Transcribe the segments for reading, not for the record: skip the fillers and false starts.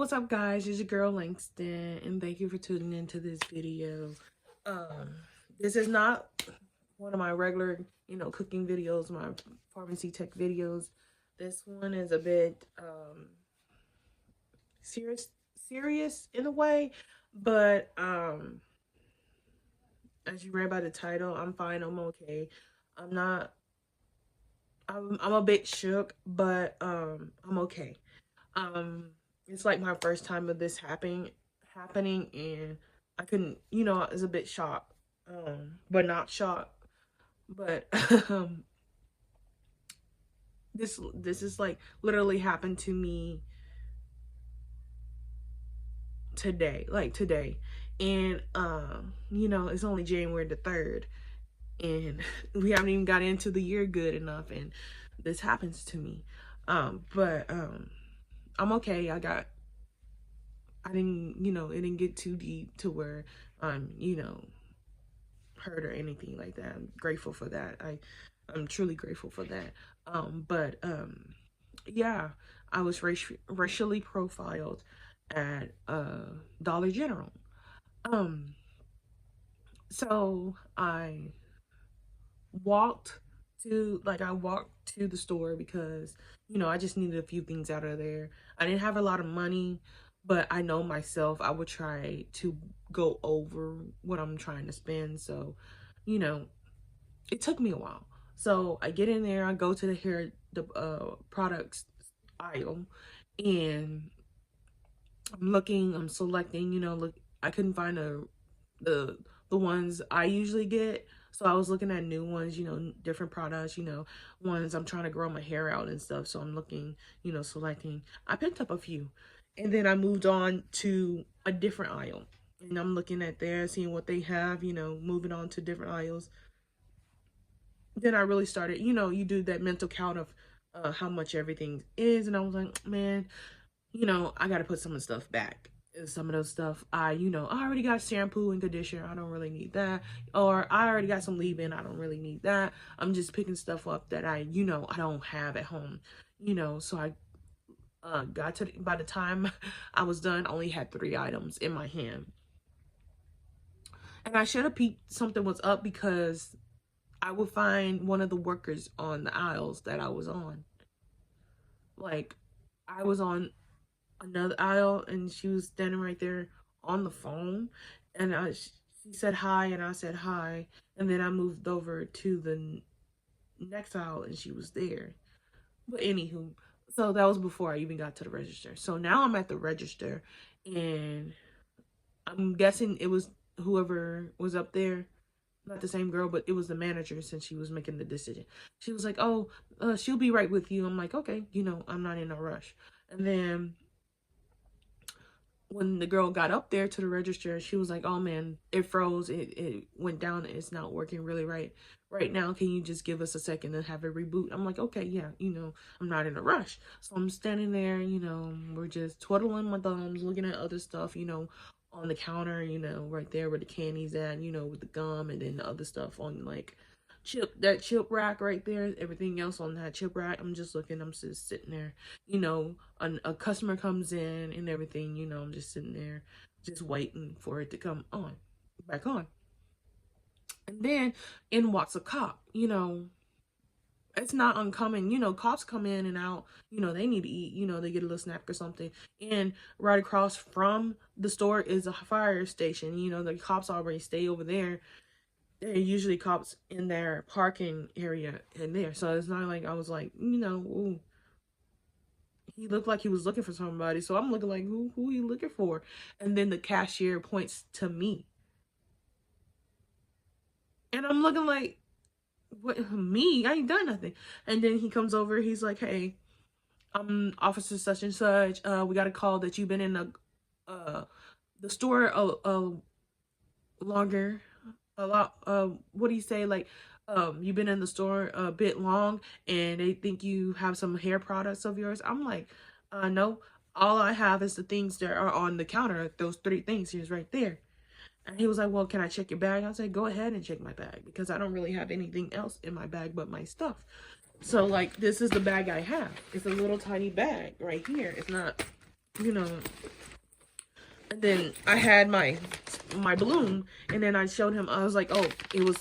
What's up, guys? It's your girl Langston, and thank you for tuning into this video. Um, this is not one of my regular, cooking videos, my pharmacy tech videos. This one is a bit serious in a way, but as you read by the title, I'm fine. I'm okay. I'm not. I'm a bit shook, but I'm okay. Um, it's like my first time of this happening, and I couldn't, I was a bit shocked, but not shocked. But this is like literally happened to me today, like today, and it's only January the 3rd, and we haven't even got into the year good enough, and this happens to me. But I'm okay. I didn't, it didn't get too deep to where I'm, hurt or anything like that. I'm grateful for that. I'm truly grateful for that. But yeah, I was racially profiled at Dollar General. Um, so I walked to the store because, I just needed a few things out of there. I didn't have a lot of money, but I know myself, I would try to go over what I'm trying to spend. So, you know, it took me a while. So I get in there, I go to the products aisle, and I'm selecting, look, I couldn't find the the ones I usually get. So I was looking at new ones, different products, ones I'm trying to grow my hair out and stuff. So I'm looking, selecting. I picked up a few. And then I moved on to a different aisle. And I'm looking at there, seeing what they have, moving on to different aisles. Then I really started, you do that mental count of how much everything is. And I was like, man, I got to put some of the stuff back. Some of those stuff, I already got shampoo and conditioner. I don't really need that. Or I already got some leave-in. I don't really need that. I'm just picking stuff up that I don't have at home. So I got to, by the time I was done, I only had 3 items in my hand. And I should have peeped something was up because I would find one of the workers on the aisles that I was on. Like, I was on another aisle and she was standing right there on the phone, and she said hi and I said hi, and then I moved over to the next aisle and she was there. But anywho, so that was before I even got to the register. So now I'm at the register, and I'm guessing it was whoever was up there, not the same girl, but it was the manager, since she was making the decision. She was like, oh, she'll be right with you. I'm like, okay, I'm not in a rush. And then when the girl got up there to the register, she was like, oh man, it froze, it went down, it's not working really right now, can you just give us a second to have it reboot? I'm like, okay, yeah, I'm not in a rush. So I'm standing there, we're just twiddling my thumbs, looking at other stuff, on the counter, right there where the candy's at, with the gum, and then the other stuff on like chip rack right there, everything else on that chip rack. I'm just looking, I'm just sitting there, a customer comes in and everything, I'm just sitting there just waiting for it to come on, back on. And then in walks a cop. It's not uncommon, cops come in and out, they need to eat, they get a little snack or something. And right across from the store is a fire station. The cops already stay over there. There are usually cops in their parking area in there. So it's not like I was like, ooh, he looked like he was looking for somebody. So I'm looking like, who are you looking for? And then the cashier points to me. And I'm looking like, what, me? I ain't done nothing. And then he comes over, he's like, hey, I'm officer such and such. We got a call that you've been in the store a longer, a lot. What do you say? Like, you've been in the store a bit long, and they think you have some hair products of yours. I'm like, no. All I have is the things that are on the counter. Those 3 things is right there. And he was like, well, can I check your bag? I said, go ahead and check my bag, because I don't really have anything else in my bag but my stuff. So, like, this is the bag I have. It's a little tiny bag right here. It's not you know, and then I had my balloon, and then I showed him. I was like, oh, it was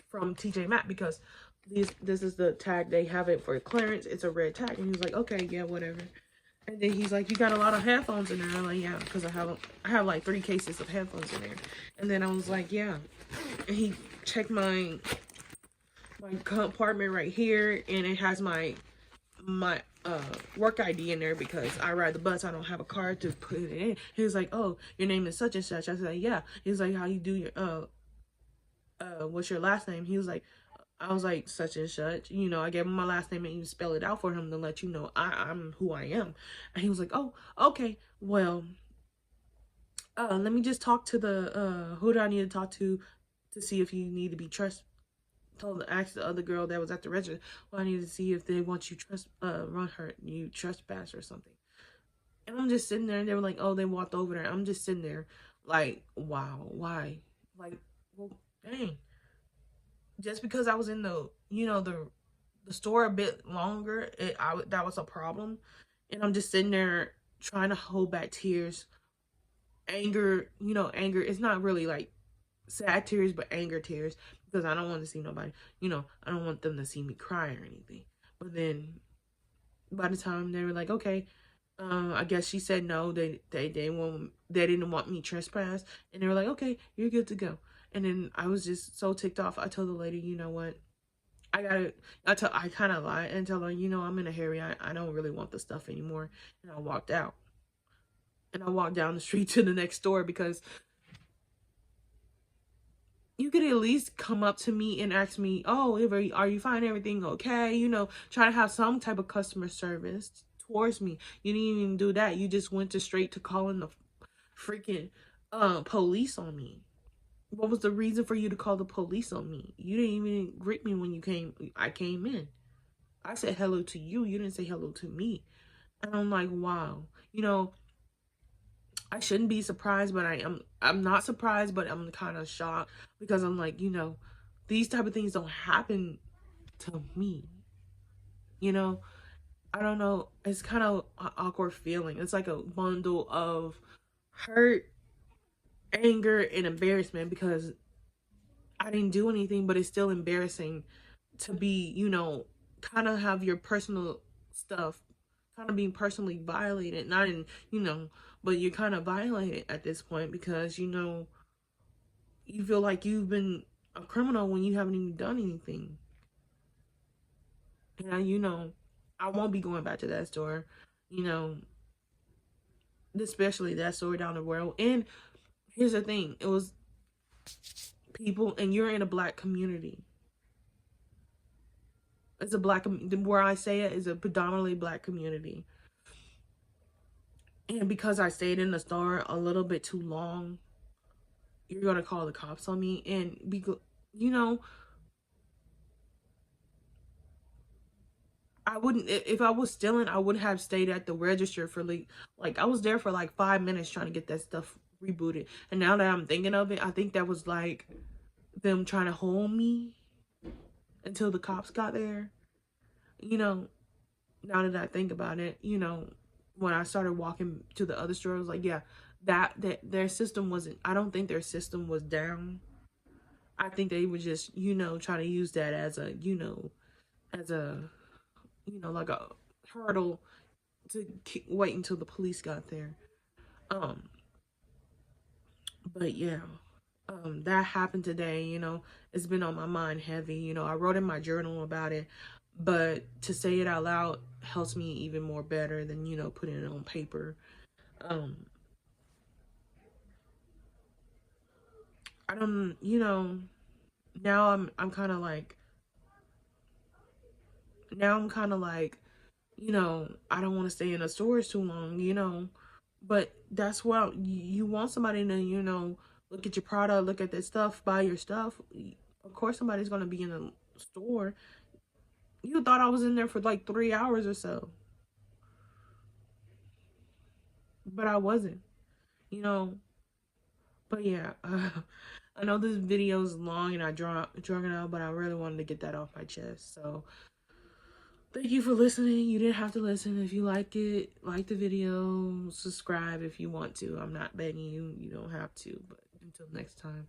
from TJ Maxx because this is the tag they have it for clearance. It's a red tag, and he was like, okay, yeah, whatever. And then he's like, you got a lot of headphones in there. I'm like, yeah, because I have like 3 cases of headphones in there. And then I was like, yeah. And he checked my compartment right here, and it has my work ID in there because I ride the bus. I don't have a card to put it in. He was like, oh, your name is such and such. I said, yeah. He's like, how you do your what's your last name? He was like, I was like, such and such. You know, I gave him my last name and you spell it out for him to let you know I'm who I am. And he was like, oh, okay, well, let me just talk to the who do I need to talk to see if you need to be asked the other girl that was at the register, well, I need to see if they want you you trespass or something. And I'm just sitting there, and they were like, oh, they walked over there. I'm just sitting there like, wow, why? Like, well, dang. Just because I was in the store a bit longer, that was a problem. And I'm just sitting there trying to hold back tears. Anger, it's not really like sad tears, but anger tears, because I don't want to see nobody, I don't want them to see me cry or anything. But then by the time they were like, okay, I guess she said no, they didn't want me trespass, and they were like, okay, you're good to go. And then I was just so ticked off. I told the lady, you know what, I kind of lied and tell her, I'm in a hurry. I don't really want the stuff anymore. And I walked out. And I walked down the street to the next store, because you could at least come up to me and ask me, oh, are you finding everything okay? Try to have some type of customer service towards me. You didn't even do that. You just went straight to calling the freaking police on me. What was the reason for you to call the police on me? You didn't even greet me when I came in. I said hello to you. You didn't say hello to me. And I'm like, wow. I shouldn't be surprised, but I'm not surprised, but I'm kind of shocked, because I'm like, these type of things don't happen to me. I don't know. It's kind of an awkward feeling. It's like a bundle of hurt, anger, and embarrassment, because I didn't do anything, but it's still embarrassing to be, kind of have your personal stuff kind of being personally violated. Not in, but you're kind of violated at this point, because, you feel like you've been a criminal when you haven't even done anything. And, I won't be going back to that store, you know, especially that store down the road. And here's the thing, it was people, and you're in a black community. Where I say it is a predominantly black community. And because I stayed in the store a little bit too long, you're going to call the cops on me. And, I wouldn't, if I was stealing, I would have stayed at the register for like I was there for like 5 minutes trying to get that stuff rebooted. And now that I'm thinking of it, I think that was like them trying to hold me until the cops got there. Now that I think about it, when I started walking to the other store, I was like, yeah, that their system wasn't, I don't think their system was down. I think they were just, trying to use that as a, as a, like a hurdle to wait until the police got there. Um, but yeah, that happened today. It's been on my mind heavy. I wrote in my journal about it, but to say it out loud helps me even more better than putting it on paper. Um, I don't, now I'm kind of like now I'm kind of like, I don't want to stay in the stores too long, but that's what you want somebody to, look at your product, look at that stuff, buy your stuff. Of course, somebody's going to be in the store. You thought I was in there for like 3 hours or so, but I wasn't, you know. But yeah, I know this video is long and I drunk it out, but I really wanted to get that off my chest. So Thank you for listening. You didn't have to listen. If you like it, like the video, subscribe if you want to. I'm not begging you. You don't have to. But until next time.